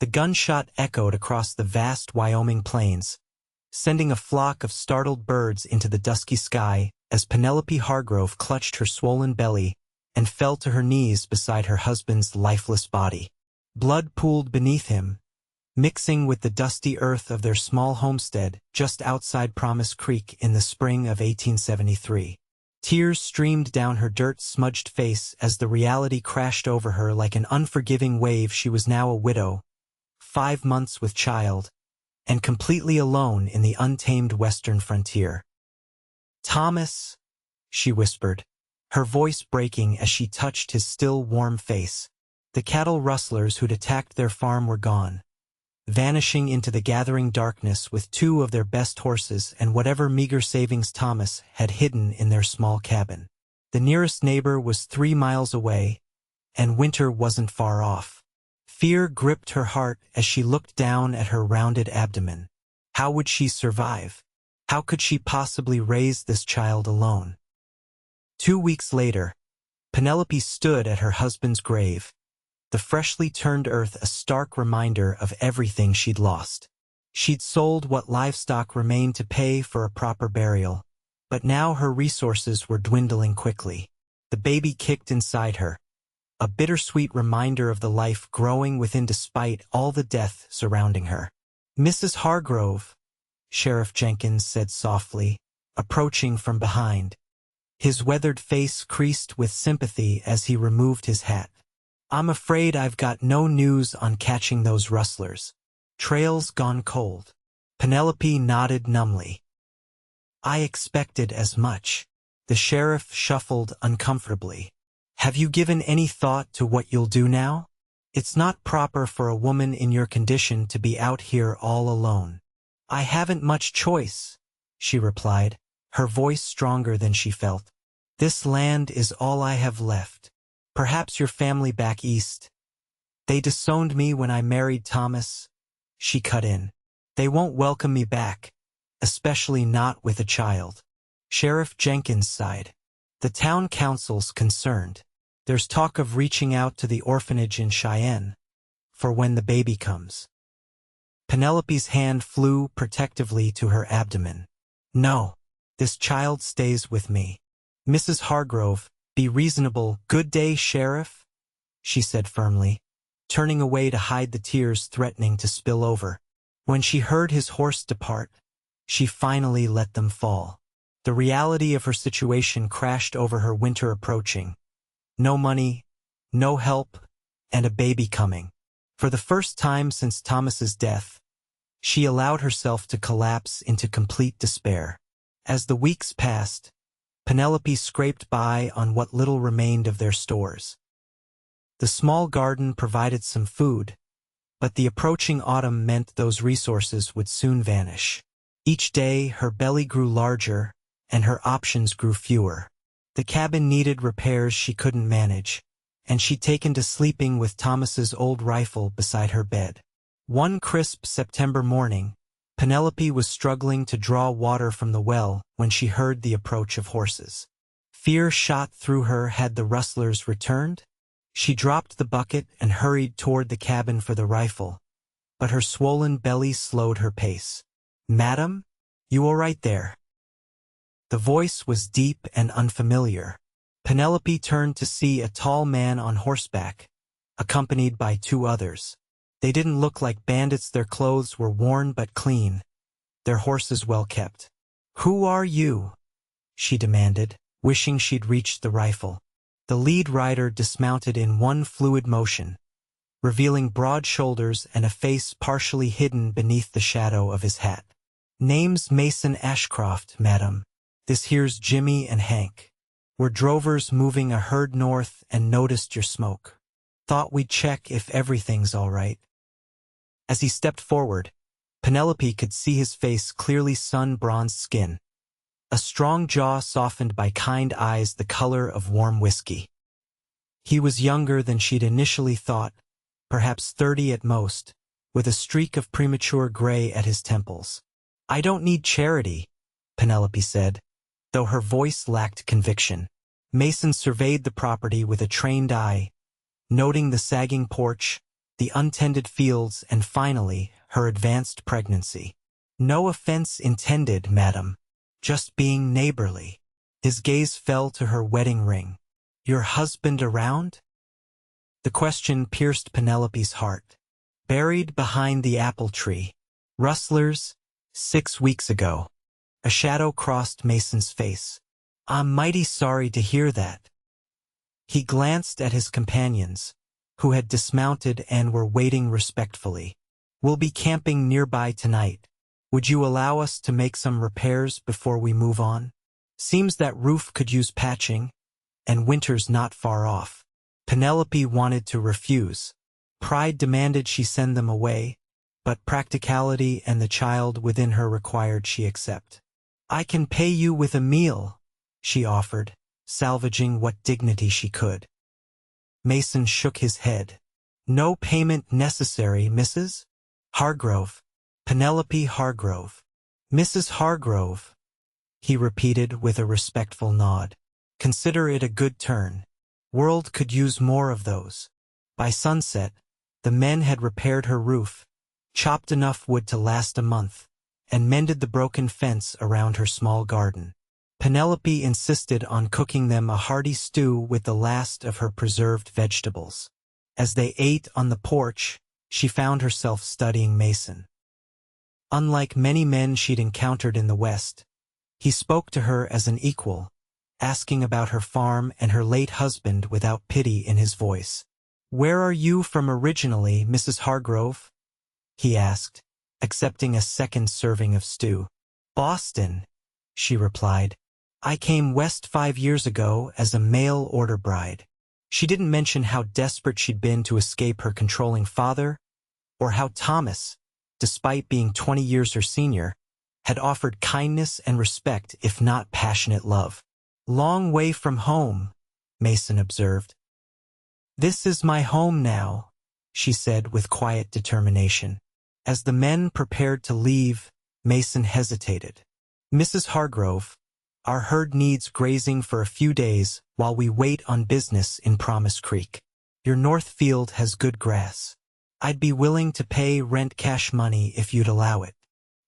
The gunshot echoed across the vast Wyoming plains, sending a flock of startled birds into the dusky sky as Penelope Hargrove clutched her swollen belly and fell to her knees beside her husband's lifeless body. Blood pooled beneath him, mixing with the dusty earth of their small homestead just outside Promise Creek in the spring of 1873. Tears streamed down her dirt-smudged face as the reality crashed over her like an unforgiving wave. She was now a widow, 5 months with child, and completely alone in the untamed western frontier. "Thomas," she whispered, her voice breaking as she touched his still warm face. The cattle rustlers who'd attacked their farm were gone, vanishing into the gathering darkness with 2 of their best horses and whatever meager savings Thomas had hidden in their small cabin. The nearest neighbor was 3 miles away, and winter wasn't far off. Fear gripped her heart as she looked down at her rounded abdomen. How would she survive? How could she possibly raise this child alone? 2 weeks later, Penelope stood at her husband's grave, the freshly turned earth a stark reminder of everything she'd lost. She'd sold what livestock remained to pay for a proper burial, but now her resources were dwindling quickly. The baby kicked inside her, a bittersweet reminder of the life growing within despite all the death surrounding her. "Mrs. Hargrove," Sheriff Jenkins said softly, approaching from behind. His weathered face creased with sympathy as he removed his hat. "I'm afraid I've got no news on catching those rustlers. Trail's gone cold." Penelope nodded numbly. "I expected as much." The sheriff shuffled uncomfortably. "Have you given any thought to what you'll do now? It's not proper for a woman in your condition to be out here all alone." "I haven't much choice," she replied, her voice stronger than she felt. "This land is all I have left. Perhaps your family back east. They disowned me when I married Thomas," she cut in. "They won't welcome me back, especially not with a child." Sheriff Jenkins sighed. "The town council's concerned. There's talk of reaching out to the orphanage in Cheyenne for when the baby comes." Penelope's hand flew protectively to her abdomen. "No, this child stays with me. Mrs. Hargrove, be reasonable." "Good day, Sheriff," she said firmly, turning away to hide the tears threatening to spill over. When she heard his horse depart, she finally let them fall. The reality of her situation crashed over her, winter approaching. No money, no help, and a baby coming. For the first time since Thomas's death, she allowed herself to collapse into complete despair. As the weeks passed, Penelope scraped by on what little remained of their stores. The small garden provided some food, but the approaching autumn meant those resources would soon vanish. Each day her belly grew larger, and her options grew fewer. The cabin needed repairs she couldn't manage, and she'd taken to sleeping with Thomas's old rifle beside her bed. One crisp September morning, Penelope was struggling to draw water from the well when she heard the approach of horses. Fear shot through her. Had the rustlers returned? She dropped the bucket and hurried toward the cabin for the rifle, but her swollen belly slowed her pace. "Madam, you all right there?" The voice was deep and unfamiliar. Penelope turned to see a tall man on horseback, accompanied by 2 others. They didn't look like bandits. Their clothes were worn but clean, their horses well kept. "Who are you?" she demanded, wishing she'd reached the rifle. The lead rider dismounted in one fluid motion, revealing broad shoulders and a face partially hidden beneath the shadow of his hat. "Name's Mason Ashcroft, madam. This here's Jimmy and Hank. We're drovers moving a herd north and noticed your smoke. Thought we'd check if everything's all right." As he stepped forward, Penelope could see his face, clearly sun-bronzed skin, a strong jaw softened by kind eyes the color of warm whiskey. He was younger than she'd initially thought, perhaps 30 at most, with a streak of premature gray at his temples. "I don't need charity," Penelope said, though her voice lacked conviction. Mason surveyed the property with a trained eye, noting the sagging porch, the untended fields, and finally, her advanced pregnancy. "No offense intended, madam. Just being neighborly." His gaze fell to her wedding ring. "Your husband around?" The question pierced Penelope's heart. "Buried behind the apple tree. Rustlers, 6 weeks ago." A shadow crossed Mason's face. "I'm mighty sorry to hear that." He glanced at his companions, who had dismounted and were waiting respectfully. "We'll be camping nearby tonight. Would you allow us to make some repairs before we move on? Seems that roof could use patching, and winter's not far off." Penelope wanted to refuse. Pride demanded she send them away, but practicality and the child within her required she accept. "I can pay you with a meal," she offered, salvaging what dignity she could. Mason shook his head. "No payment necessary, Mrs. Hargrove. Penelope Hargrove." "Mrs. Hargrove," he repeated with a respectful nod. "Consider it a good turn. World could use more of those." By sunset, the men had repaired her roof, chopped enough wood to last a month, and mended the broken fence around her small garden. Penelope insisted on cooking them a hearty stew with the last of her preserved vegetables. As they ate on the porch, she found herself studying Mason. Unlike many men she'd encountered in the West, he spoke to her as an equal, asking about her farm and her late husband without pity in his voice. "Where are you from originally, Mrs. Hargrove?" he asked, accepting a second serving of stew. "Boston," she replied. "I came west 5 years ago as a mail-order bride." She didn't mention how desperate she'd been to escape her controlling father, or how Thomas, despite being 20 years her senior, had offered kindness and respect if not passionate love. "Long way from home," Mason observed. "This is my home now," she said with quiet determination. As the men prepared to leave, Mason hesitated. "Mrs. Hargrove, our herd needs grazing for a few days while we wait on business in Promise Creek. Your north field has good grass. I'd be willing to pay rent cash money if you'd allow it."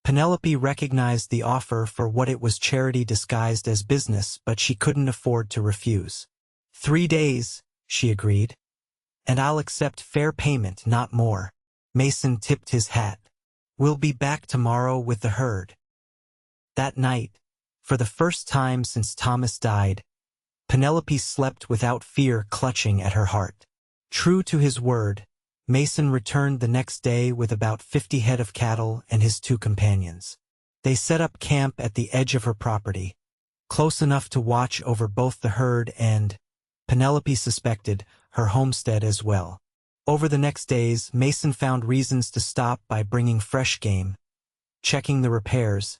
Penelope recognized the offer for what it was, charity disguised as business, but she couldn't afford to refuse. 3 days, she agreed. "And I'll accept fair payment, not more." Mason tipped his hat. "We'll be back tomorrow with the herd." That night, for the first time since Thomas died, Penelope slept without fear clutching at her heart. True to his word, Mason returned the next day with about 50 head of cattle and his 2 companions. They set up camp at the edge of her property, close enough to watch over both the herd and, Penelope suspected, her homestead as well. Over the next days, Mason found reasons to stop by bringing fresh game, checking the repairs,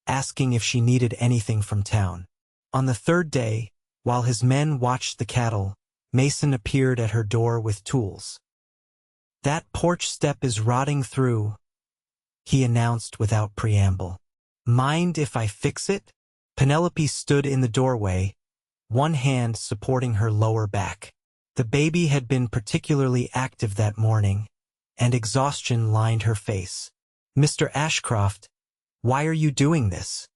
asking if she needed anything from town. On the 3rd day, while his men watched the cattle, Mason appeared at her door with tools. "That porch step is rotting through," he announced without preamble. "Mind if I fix it?" Penelope stood in the doorway, one hand supporting her lower back. The baby had been particularly active that morning, and exhaustion lined her face. "Mr. Ashcroft, why are you doing this?"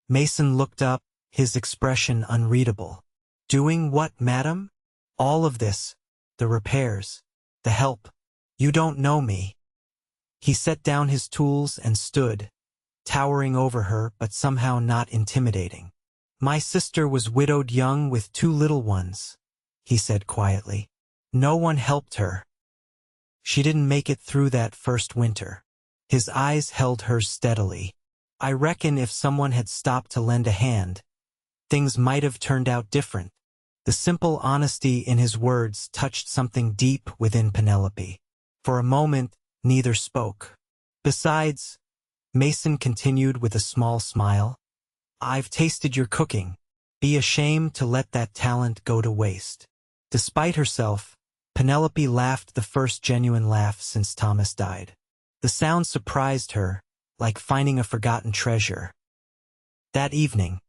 Mason looked up, his expression unreadable. "Doing what, madam?" "All of this. The repairs. The help. You don't know me." He set down his tools and stood, towering over her but somehow not intimidating. "My sister was widowed young with 2 little ones," he said quietly. "No one helped her. She didn't make it through that first winter." His eyes held hers steadily. "I reckon if someone had stopped to lend a hand, things might have turned out different." The simple honesty in his words touched something deep within Penelope. For a moment, neither spoke. "Besides," Mason continued with a small smile, "I've tasted your cooking. Be ashamed to let that talent go to waste." Despite herself, Penelope laughed, the first genuine laugh since Thomas died. The sound surprised her, like finding a forgotten treasure. That evening,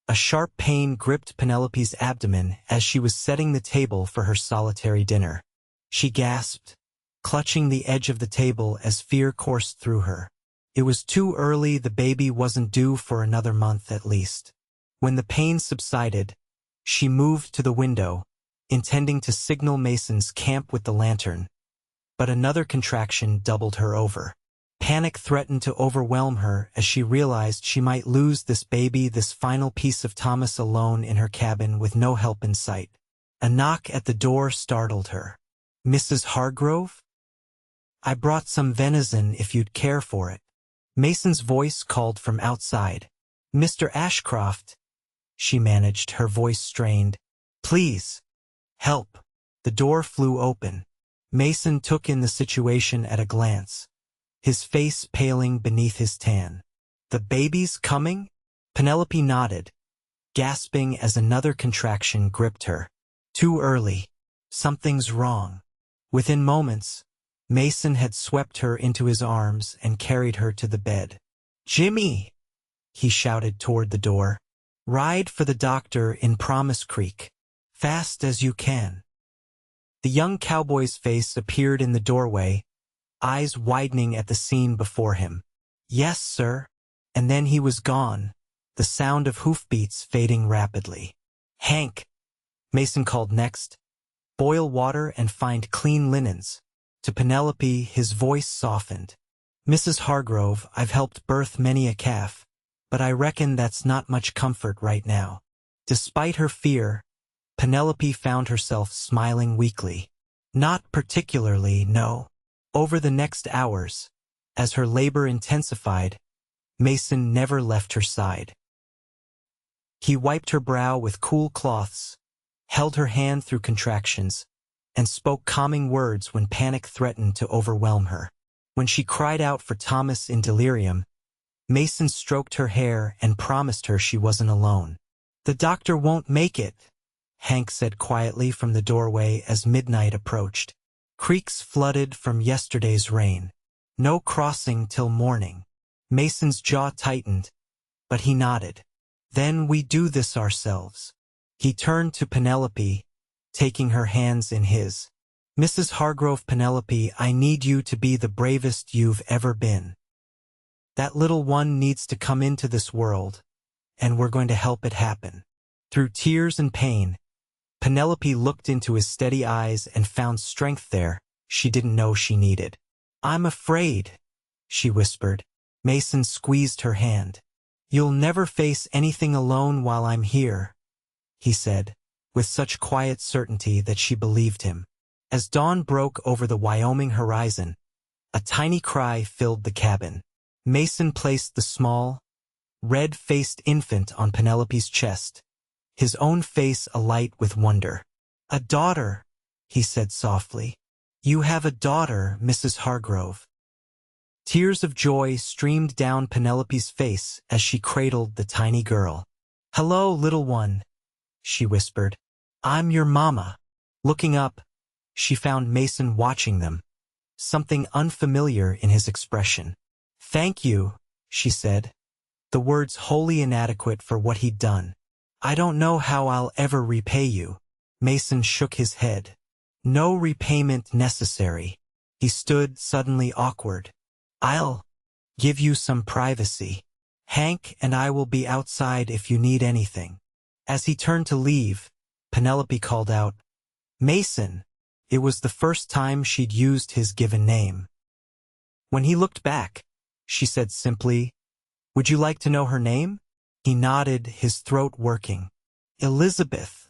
a sharp pain gripped Penelope's abdomen as she was setting the table for her solitary dinner. She gasped, clutching the edge of the table as fear coursed through her. It was too early, the baby wasn't due for another month at least. When the pain subsided, she moved to the window, intending to signal Mason's camp with the lantern, but another contraction doubled her over. Panic threatened to overwhelm her as she realized she might lose this baby, this final piece of Thomas, alone in her cabin with no help in sight. A knock at the door startled her. "Mrs. Hargrove? I brought some venison if you'd care for it." Mason's voice called from outside. "Mr. Ashcroft," she managed, her voice strained. "Please, help." The door flew open. Mason took in the situation at a glance, his face paling beneath his tan. "The baby's coming?" Penelope nodded, gasping as another contraction gripped her. "Too early. Something's wrong." Within moments, Mason had swept her into his arms and carried her to the bed. "Jimmy!" he shouted toward the door. "Ride for the doctor in Promise Creek. Fast as you can." The young cowboy's face appeared in the doorway, eyes widening at the scene before him. "Yes, sir." And then he was gone, the sound of hoofbeats fading rapidly. "Hank," Mason called next, "boil water and find clean linens." To Penelope, his voice softened. "Mrs. Hargrove, I've helped birth many a calf, but I reckon that's not much comfort right now." Despite her fear, Penelope found herself smiling weakly. "Not particularly, no." Over the next hours, as her labor intensified, Mason never left her side. He wiped her brow with cool cloths, held her hand through contractions, and spoke calming words when panic threatened to overwhelm her. When she cried out for Thomas in delirium, Mason stroked her hair and promised her she wasn't alone. "The doctor won't make it," Hank said quietly from the doorway as midnight approached. "Creeks flooded from yesterday's rain. No crossing till morning." Mason's jaw tightened, but he nodded. "Then we do this ourselves." He turned to Penelope, taking her hands in his. "Mrs. Hargrove, Penelope, I need you to be the bravest you've ever been. That little one needs to come into this world, and we're going to help it happen." Through tears and pain, Penelope looked into his steady eyes and found strength there she didn't know she needed. "I'm afraid," she whispered. Mason squeezed her hand. "You'll never face anything alone while I'm here," he said, with such quiet certainty that she believed him. As dawn broke over the Wyoming horizon, a tiny cry filled the cabin. Mason placed the small, red-faced infant on Penelope's chest, his own face alight with wonder. "A daughter," he said softly. "You have a daughter, Mrs. Hargrove." Tears of joy streamed down Penelope's face as she cradled the tiny girl. "Hello, little one," she whispered. "I'm your mama." Looking up, she found Mason watching them, something unfamiliar in his expression. "Thank you," she said, the words wholly inadequate for what he'd done. "I don't know how I'll ever repay you." Mason shook his head. "No repayment necessary." He stood suddenly awkward. "I'll give you some privacy. Hank and I will be outside if you need anything." As he turned to leave, Penelope called out, "Mason." It was the first time she'd used his given name. When he looked back, she said simply, "Would you like to know her name?" He nodded, his throat working. "Elizabeth,"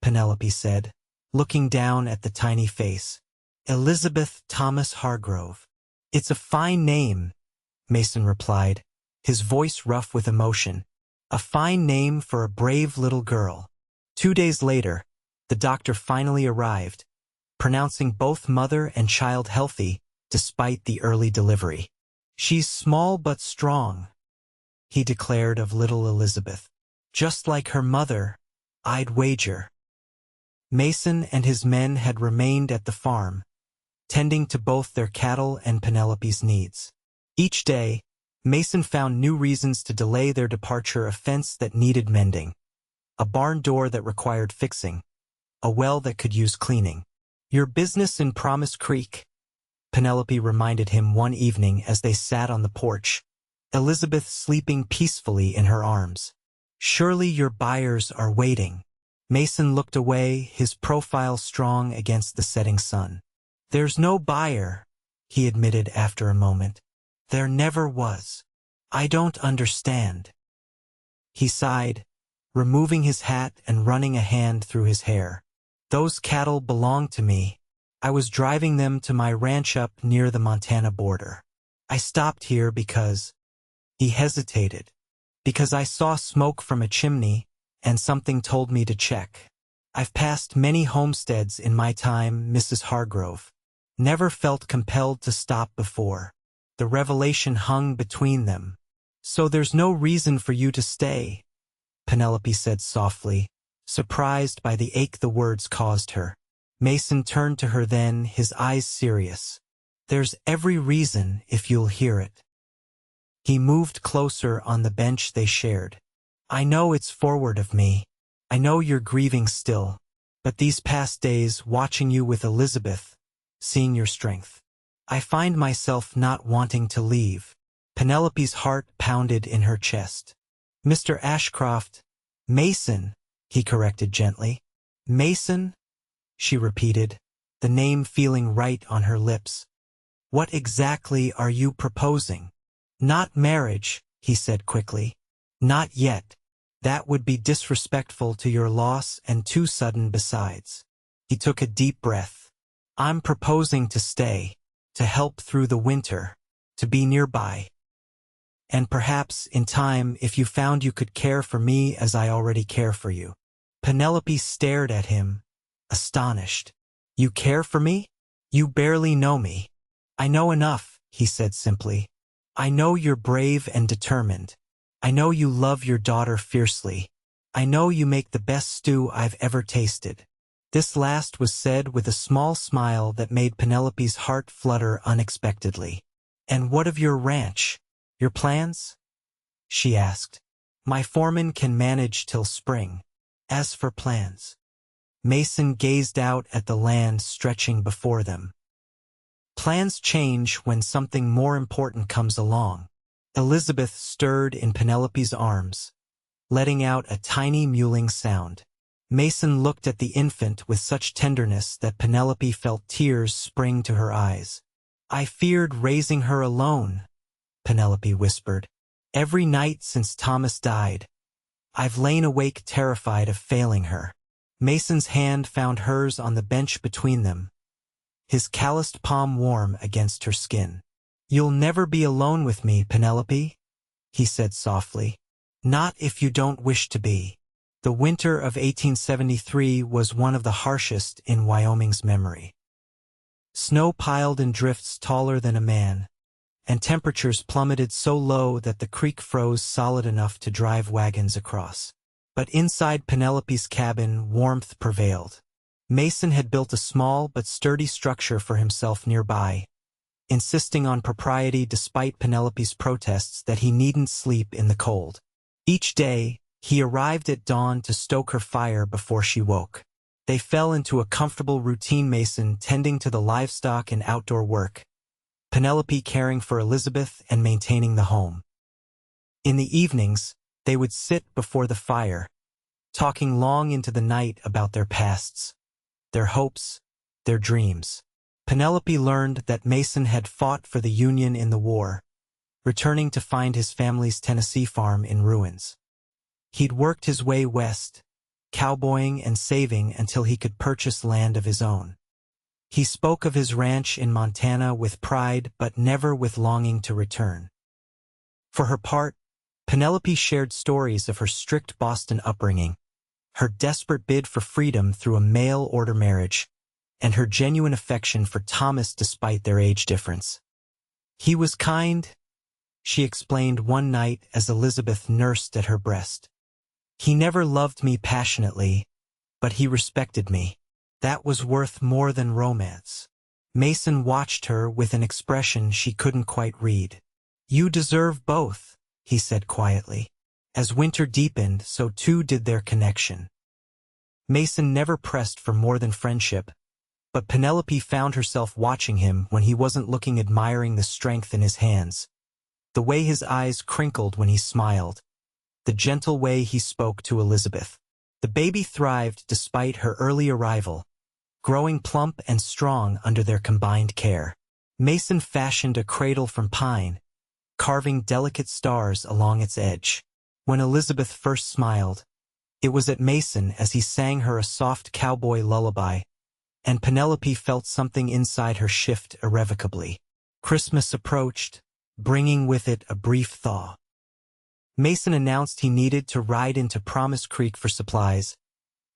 Penelope said, looking down at the tiny face. "Elizabeth Thomas Hargrove." "It's a fine name," Mason replied, his voice rough with emotion. "A fine name for a brave little girl." 2 days later, the doctor finally arrived, pronouncing both mother and child healthy despite the early delivery. "She's small but strong," he declared of little Elizabeth. "Just like her mother, I'd wager." Mason and his men had remained at the farm, tending to both their cattle and Penelope's needs. Each day, Mason found new reasons to delay their departure: a fence that needed mending, a barn door that required fixing, a well that could use cleaning. "Your business in Promise Creek," Penelope reminded him one evening as they sat on the porch, Elizabeth sleeping peacefully in her arms. "Surely your buyers are waiting." Mason looked away, his profile strong against the setting sun. "There's no buyer," he admitted after a moment. "There never was. I don't understand." He sighed, removing his hat and running a hand through his hair. "Those cattle belong to me. I was driving them to my ranch up near the Montana border. I stopped here because—" He hesitated. "Because I saw smoke from a chimney, and something told me to check. I've passed many homesteads in my time, Mrs. Hargrove. Never felt compelled to stop before. The revelation hung between them. So there's no reason for you to stay," Penelope said softly, surprised by the ache the words caused her. Mason turned to her then, his eyes serious. "There's every reason if you'll hear it." He moved closer on the bench they shared. "I know it's forward of me. I know you're grieving still. But these past days, watching you with Elizabeth, seeing your strength, I find myself not wanting to leave." Penelope's heart pounded in her chest. "Mr. Ashcroft, Mason," he corrected gently. "Mason?" she repeated, the name feeling right on her lips. "What exactly are you proposing?" "Not marriage," he said quickly. "Not yet. That would be disrespectful to your loss and too sudden besides." He took a deep breath. "I'm proposing to stay, to help through the winter, to be nearby. And perhaps, in time, if you found you could care for me as I already care for you." Penelope stared at him, astonished. "You care for me? You barely know me." "I know enough," he said simply. "I know you're brave and determined. I know you love your daughter fiercely. I know you make the best stew I've ever tasted." This last was said with a small smile that made Penelope's heart flutter unexpectedly. "And what of your ranch? Your plans?" she asked. "My foreman can manage till spring. As for plans—" Mason gazed out at the land stretching before them. "Plans change when something more important comes along." Elizabeth stirred in Penelope's arms, letting out a tiny mewling sound. Mason looked at the infant with such tenderness that Penelope felt tears spring to her eyes. "I feared raising her alone," Penelope whispered. "Every night since Thomas died, I've lain awake terrified of failing her." Mason's hand found hers on the bench between them, his calloused palm warm against her skin. "You'll never be alone with me, Penelope," he said softly. "Not if you don't wish to be." The winter of 1873 was one of the harshest in Wyoming's memory. Snow piled in drifts taller than a man, and temperatures plummeted so low that the creek froze solid enough to drive wagons across. But inside Penelope's cabin, warmth prevailed. Mason had built a small but sturdy structure for himself nearby, insisting on propriety despite Penelope's protests that he needn't sleep in the cold. Each day, he arrived at dawn to stoke her fire before she woke. They fell into a comfortable routine, Mason tending to the livestock and outdoor work, Penelope caring for Elizabeth and maintaining the home. In the evenings, they would sit before the fire, talking long into the night about their pasts, their hopes, their dreams. Penelope learned that Mason had fought for the Union in the war, returning to find his family's Tennessee farm in ruins. He'd worked his way west, cowboying and saving until he could purchase land of his own. He spoke of his ranch in Montana with pride but never with longing to return. For her part, Penelope shared stories of her strict Boston upbringing, her desperate bid for freedom through a mail-order marriage, and her genuine affection for Thomas despite their age difference. "He was kind," she explained one night as Elizabeth nursed at her breast. "He never loved me passionately, but he respected me. That was worth more than romance." Mason watched her with an expression she couldn't quite read. "You deserve both," he said quietly. As winter deepened, so too did their connection. Mason never pressed for more than friendship, But Penelope found herself watching him when he wasn't looking, admiring the strength in his hands, the way his eyes crinkled when he smiled, the gentle way he spoke to Elizabeth. The baby thrived despite her early arrival, growing plump and strong under their combined care. Mason fashioned a cradle from pine, carving delicate stars along its edge. When Elizabeth first smiled, it was at Mason as he sang her a soft cowboy lullaby, and Penelope felt something inside her shift irrevocably. Christmas approached, bringing with it a brief thaw. Mason announced he needed to ride into Promise Creek for supplies,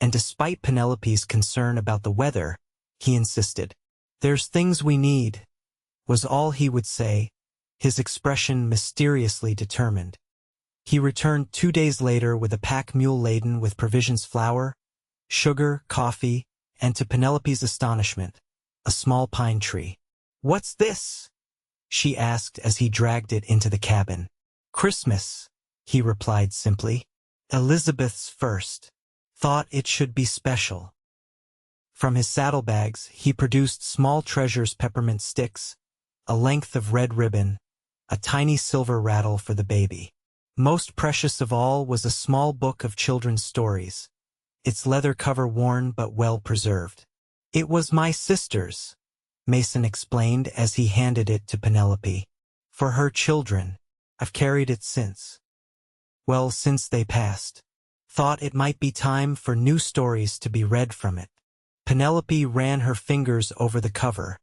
and despite Penelope's concern about the weather, he insisted. "There's things we need," was all he would say, his expression mysteriously determined. He returned 2 days later with a pack mule laden with provisions: flour, sugar, coffee, and to Penelope's astonishment, a small pine tree. "What's this?" she asked as he dragged it into the cabin. "Christmas," he replied simply. "Elizabeth's first. Thought it should be special." From his saddlebags, he produced small treasures: peppermint sticks, a length of red ribbon, a tiny silver rattle for the baby. Most precious of all was a small book of children's stories, its leather cover worn but well preserved. "It was my sister's," Mason explained as he handed it to Penelope. "For her children. I've carried it since. Well, since they passed. Thought it might be time for new stories to be read from it." Penelope ran her fingers over the cover,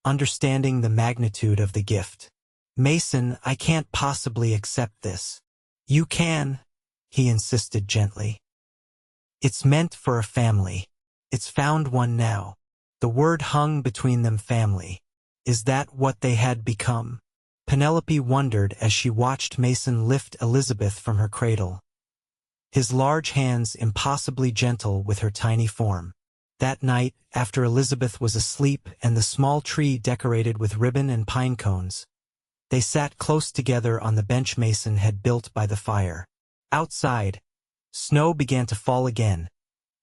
understanding the magnitude of the gift. "Mason, I can't possibly accept this." "You can," he insisted gently. "It's meant for a family. It's found one now." The word hung between them: family. Is that what they had become? Penelope wondered as she watched Mason lift Elizabeth from her cradle, his large hands impossibly gentle with her tiny form. That night, after Elizabeth was asleep and the small tree decorated with ribbon and pine cones, they sat close together on the bench Mason had built by the fire. Outside, snow began to fall again,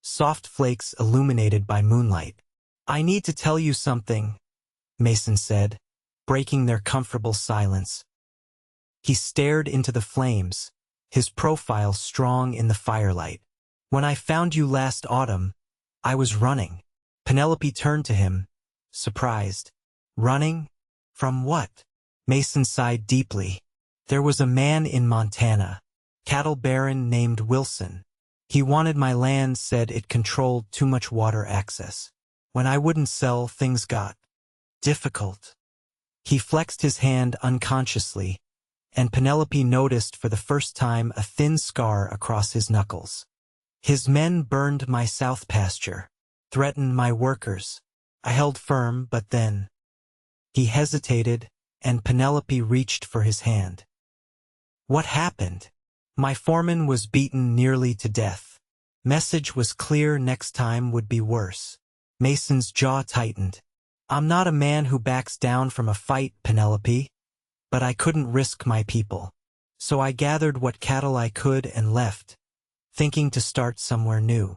soft flakes illuminated by moonlight. "I need to tell you something," Mason said, breaking their comfortable silence. He stared into the flames, his profile strong in the firelight. "When I found you last autumn, I was running." Penelope turned to him, surprised. "Running? From what?" Mason sighed deeply. "There was a man in Montana, cattle baron named Wilson. He wanted my land, said it controlled too much water access. When I wouldn't sell, things got difficult." He flexed his hand unconsciously, and Penelope noticed for the first time a thin scar across his knuckles. "His men burned my south pasture, threatened my workers. I held firm, but then—" He hesitated, and Penelope reached for his hand. "What happened?" "My foreman was beaten nearly to death. Message was clear: next time would be worse." Mason's jaw tightened. "I'm not a man who backs down from a fight, Penelope, but I couldn't risk my people. So I gathered what cattle I could and left, thinking to start somewhere new."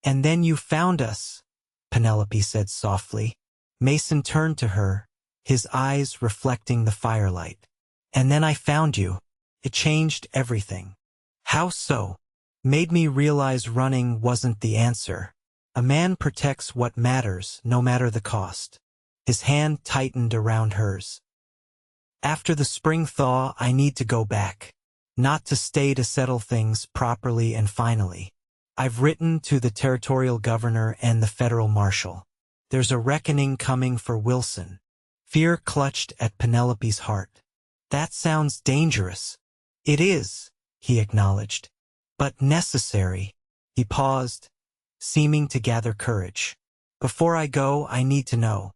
"And then you found us," Penelope said softly. Mason turned to her, his eyes reflecting the firelight. "And then I found you. It changed everything." "How so?" "Made me realize running wasn't the answer. A man protects what matters, no matter the cost." His hand tightened around hers. "After the spring thaw, I need to go back. Not to stay, to settle things properly and finally. I've written to the territorial governor and the federal marshal. There's a reckoning coming for Wilson." Fear clutched at Penelope's heart. "That sounds dangerous." "It is," he acknowledged. "But necessary." He paused, seeming to gather courage. "Before I go, I need to know.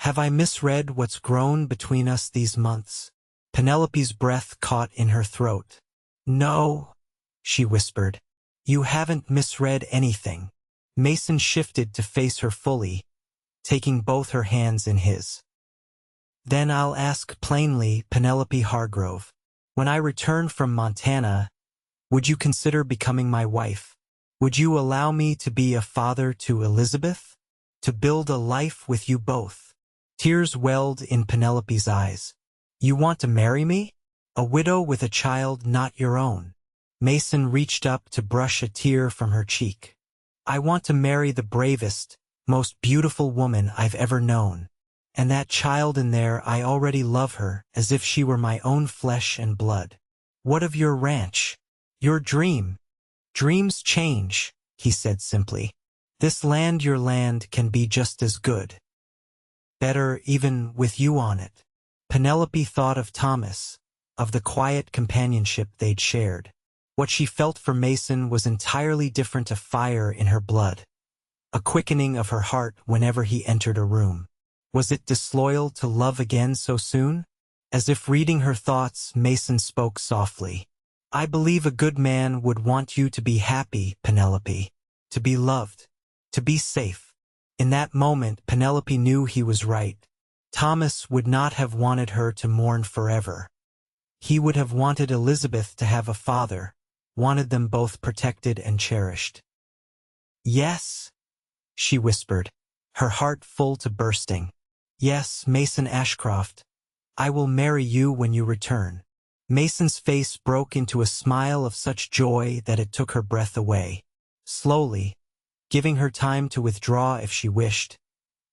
Have I misread what's grown between us these months?" Penelope's breath caught in her throat. "No," she whispered. "You haven't misread anything." Mason shifted to face her fully, taking both her hands in his. "Then I'll ask plainly, Penelope Hargrove. When I return from Montana, would you consider becoming my wife? Would you allow me to be a father to Elizabeth?" To build a life with you both. Tears welled in Penelope's eyes. You want to marry me? A widow with a child not your own. Mason reached up to brush a tear from her cheek. I want to marry the bravest, most beautiful woman I've ever known. And that child in there, I already love her as if she were my own flesh and blood. What of your ranch? Your dream? Dreams change, he said simply. This land, your land, can be just as good. Better even with you on it. Penelope thought of Thomas, of the quiet companionship they'd shared. What she felt for Mason was entirely different, a fire in her blood, a quickening of her heart whenever he entered a room. Was it disloyal to love again so soon? As if reading her thoughts, Mason spoke softly. I believe a good man would want you to be happy, Penelope, to be loved, to be safe. In that moment, Penelope knew he was right. Thomas would not have wanted her to mourn forever. He would have wanted Elizabeth to have a father, wanted them both protected and cherished. Yes, she whispered, her heart full to bursting. Yes, Mason Ashcroft, I will marry you when you return. Mason's face broke into a smile of such joy that it took her breath away. Slowly, giving her time to withdraw if she wished,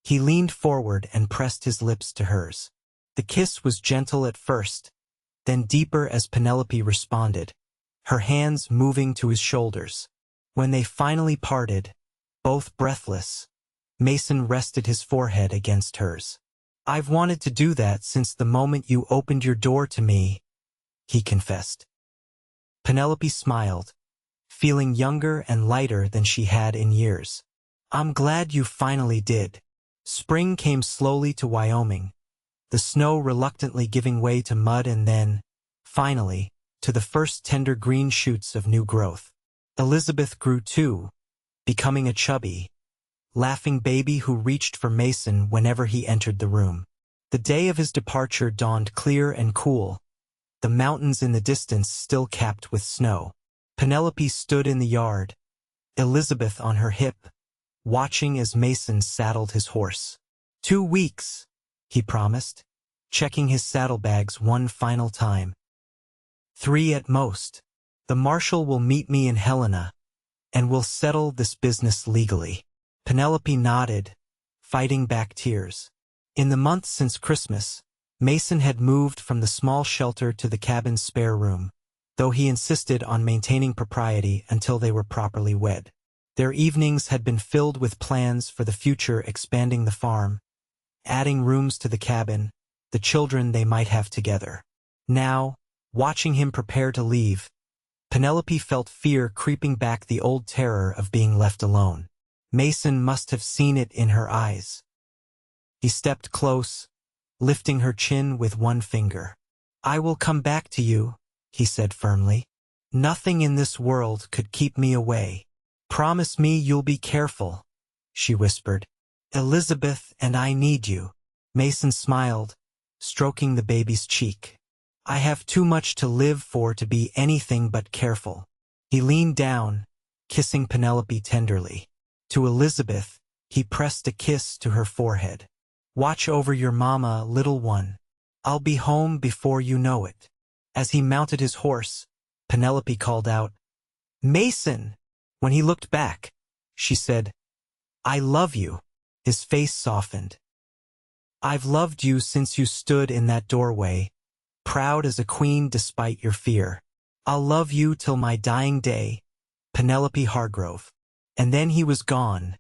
he leaned forward and pressed his lips to hers. The kiss was gentle at first, then deeper as Penelope responded, her hands moving to his shoulders. When they finally parted, both breathless, Mason rested his forehead against hers. I've wanted to do that since the moment you opened your door to me, he confessed. Penelope smiled, feeling younger and lighter than she had in years. I'm glad you finally did. Spring came slowly to Wyoming, the snow reluctantly giving way to mud and then, finally, to the first tender green shoots of new growth. Elizabeth grew too, becoming a chubby, laughing baby who reached for Mason whenever he entered the room. The day of his departure dawned clear and cool, the mountains in the distance still capped with snow. Penelope stood in the yard, Elizabeth on her hip, watching as Mason saddled his horse. 2 weeks, he promised, checking his saddlebags one final time. 3 at most. The marshal will meet me in Helena, and we'll settle this business legally. Penelope nodded, fighting back tears. In the months since Christmas, Mason had moved from the small shelter to the cabin's spare room, though he insisted on maintaining propriety until they were properly wed. Their evenings had been filled with plans for the future, expanding the farm, adding rooms to the cabin, the children they might have together. Now, watching him prepare to leave, Penelope felt fear creeping back, the old terror of being left alone. Mason must have seen it in her eyes. He stepped close, lifting her chin with one finger. I will come back to you, he said firmly. Nothing in this world could keep me away. Promise me you'll be careful, she whispered. Elizabeth and I need you. Mason smiled, stroking the baby's cheek. I have too much to live for to be anything but careful. He leaned down, kissing Penelope tenderly. To Elizabeth, he pressed a kiss to her forehead. Watch over your mama, little one. I'll be home before you know it. As he mounted his horse, Penelope called out, Mason! When he looked back, she said, I love you. His face softened. I've loved you since you stood in that doorway, proud as a queen despite your fear. I'll love you till my dying day, Penelope Hargrove. And then he was gone,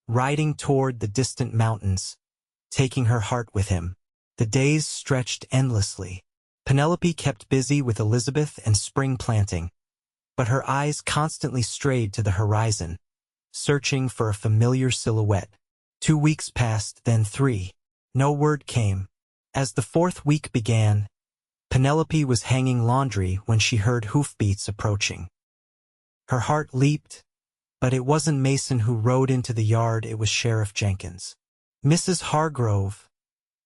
riding toward the distant mountains, taking her heart with him. The days stretched endlessly. Penelope kept busy with Elizabeth and spring planting, but her eyes constantly strayed to the horizon, searching for a familiar silhouette. 2 weeks passed, then 3. No word came. As the 4th week began, Penelope was hanging laundry when she heard hoofbeats approaching. Her heart leaped, but it wasn't Mason who rode into the yard, it was Sheriff Jenkins. Mrs. Hargrove,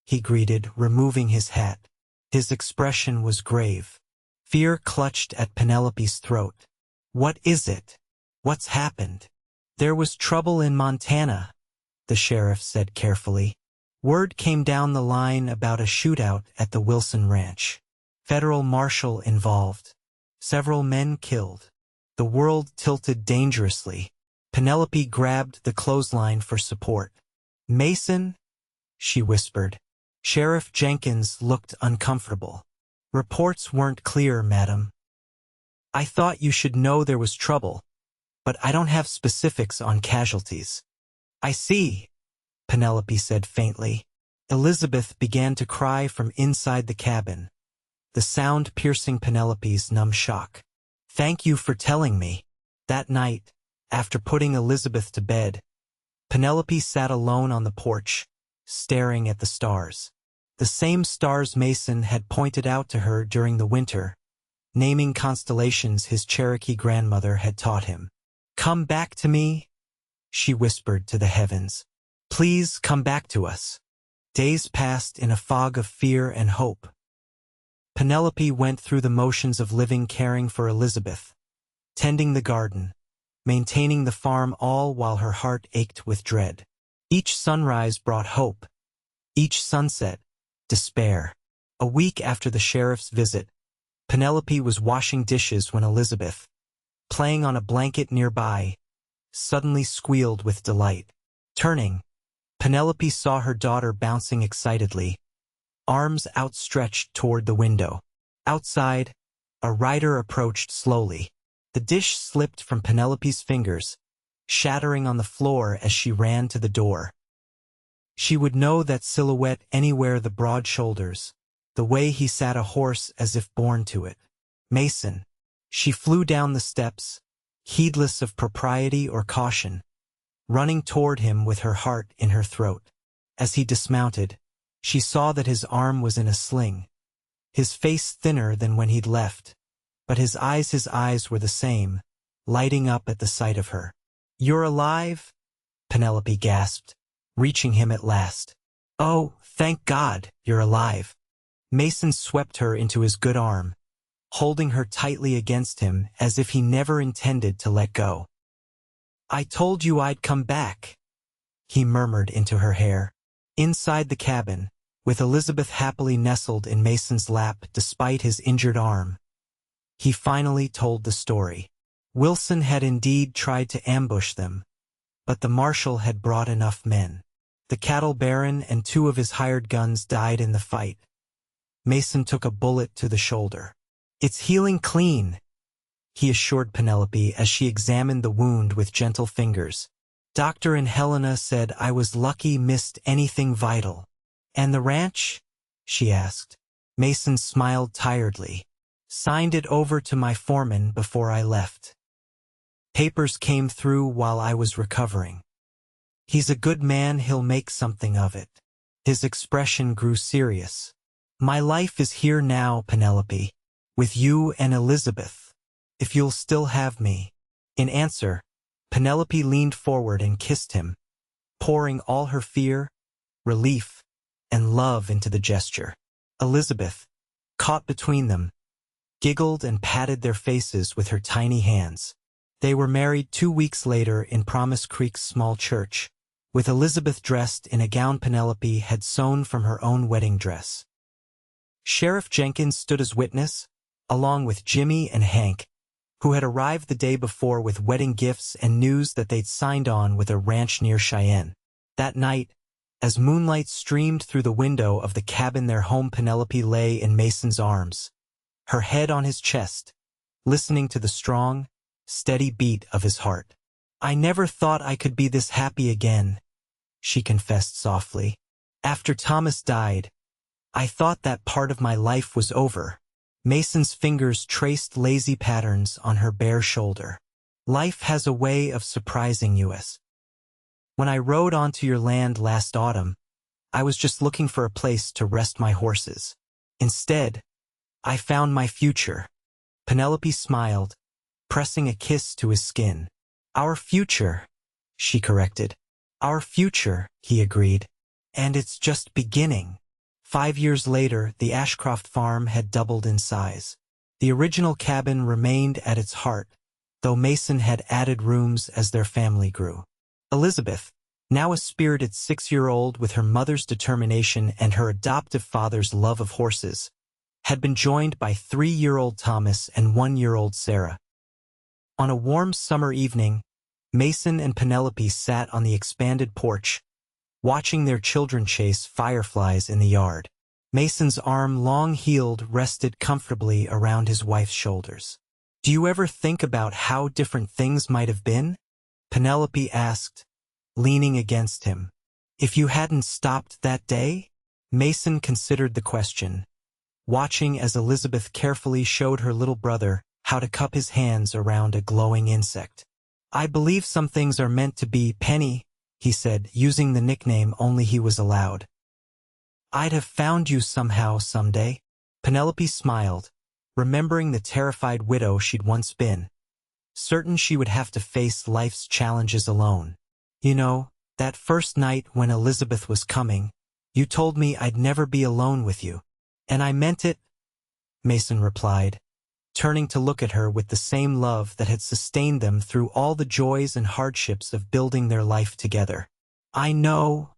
he greeted, removing his hat. His expression was grave. Fear clutched at Penelope's throat. What is it? What's happened? There was trouble in Montana, the sheriff said carefully. Word came down the line about a shootout at the Wilson Ranch. Federal marshal involved. Several men killed. The world tilted dangerously. Penelope grabbed the clothesline for support. "Mason?" she whispered. Sheriff Jenkins looked uncomfortable. "Reports weren't clear, madam. I thought you should know there was trouble, but I don't have specifics on casualties." "I see," Penelope said faintly. Elizabeth began to cry from inside the cabin, the sound piercing Penelope's numb shock. "Thank you for telling me." That night, after putting Elizabeth to bed, Penelope sat alone on the porch, staring at the stars. The same stars Mason had pointed out to her during the winter, naming constellations his Cherokee grandmother had taught him. "Come back to me," she whispered to the heavens. "Please come back to us." Days passed in a fog of fear and hope. Penelope went through the motions of living, caring for Elizabeth, tending the garden, maintaining the farm, all while her heart ached with dread. Each sunrise brought hope. Each sunset, despair. A week after the sheriff's visit, Penelope was washing dishes when Elizabeth, playing on a blanket nearby, suddenly squealed with delight. Turning, Penelope saw her daughter bouncing excitedly, arms outstretched toward the window. Outside, a rider approached slowly. The dish slipped from Penelope's fingers, shattering on the floor as she ran to the door. She would know that silhouette anywhere: the broad shoulders, the way he sat a horse as if born to it. Mason. She flew down the steps, heedless of propriety or caution, running toward him with her heart in her throat. As he dismounted, she saw that his arm was in a sling, his face thinner than when he'd left, but his eyes were the same, lighting up at the sight of her. "You're alive?" Penelope gasped, reaching him at last. "Oh, thank God, you're alive." Mason swept her into his good arm, holding her tightly against him as if he never intended to let go. "I told you I'd come back," he murmured into her hair. Inside the cabin, with Elizabeth happily nestled in Mason's lap despite his injured arm, he finally told the story. Wilson had indeed tried to ambush them, but the marshal had brought enough men. The cattle baron and 2 of his hired guns died in the fight. Mason took a bullet to the shoulder. "It's healing clean," he assured Penelope as she examined the wound with gentle fingers. "Doctor and Helena said I was lucky missed anything vital." "And the ranch?" she asked. Mason smiled tiredly. "Signed it over to my foreman before I left. Papers came through while I was recovering. He's a good man, he'll make something of it." His expression grew serious. "My life is here now, Penelope, with you and Elizabeth, if you'll still have me." In answer, Penelope leaned forward and kissed him, pouring all her fear, relief, and love into the gesture. Elizabeth, caught between them, giggled and patted their faces with her tiny hands. They were married 2 weeks later in Promise Creek's small church, with Elizabeth dressed in a gown Penelope had sewn from her own wedding dress. Sheriff Jenkins stood as witness, along with Jimmy and Hank, who had arrived the day before with wedding gifts and news that they'd signed on with a ranch near Cheyenne. That night, as moonlight streamed through the window of the cabin their home, Penelope lay in Mason's arms, her head on his chest, listening to the strong, steady beat of his heart. "I never thought I could be this happy again," she confessed softly. "After Thomas died, I thought that part of my life was over." Mason's fingers traced lazy patterns on her bare shoulder. "Life has a way of surprising you. When I rode onto your land last autumn, I was just looking for a place to rest my horses. Instead, I found my future." Penelope smiled, pressing a kiss to his skin. "Our future," she corrected. "Our future," he agreed. "And it's just beginning." 5 years later, the Ashcroft farm had doubled in size. The original cabin remained at its heart, though Mason had added rooms as their family grew. Elizabeth, Now a spirited 6-year-old with her mother's determination and her adoptive father's love of horses, had been joined by 3-year-old Thomas and 1-year-old Sarah. On a warm summer evening, Mason and Penelope sat on the expanded porch, watching their children chase fireflies in the yard. Mason's arm, long-heeled, rested comfortably around his wife's shoulders. "Do you ever think about how different things might have been?" Penelope asked, leaning against him. "If you hadn't stopped that day?" Mason considered the question, watching as Elizabeth carefully showed her little brother how to cup his hands around a glowing insect. "I believe some things are meant to be, Penny," he said, using the nickname only he was allowed. "I'd have found you somehow someday." Penelope smiled, remembering the terrified widow she'd once been, certain she would have to face life's challenges alone. "You know, that first night when Elizabeth was coming, you told me I'd never be alone with you. And I meant it," Mason replied, turning to look at her with the same love that had sustained them through all the joys and hardships of building their life together. "I know,"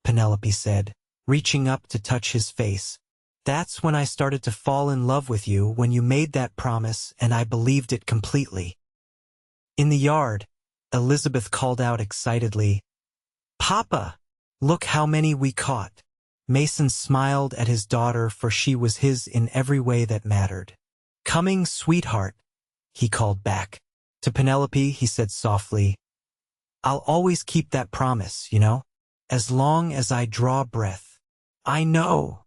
Penelope said, reaching up to touch his face. "That's when I started to fall in love with you, when you made that promise, and I believed it completely." In the yard, Elizabeth called out excitedly, "Papa, look how many we caught." Mason smiled at his daughter, for she was his in every way that mattered. "Coming, sweetheart," he called back. To Penelope, he said softly, "I'll always keep that promise, you know, as long as I draw breath." "I know,"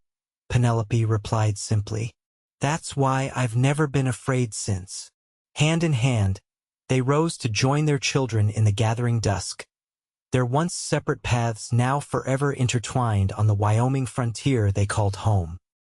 Penelope replied simply. "That's why I've never been afraid since." Hand in hand, they rose to join their children in the gathering dusk, their once separate paths now forever intertwined on the Wyoming frontier they called home.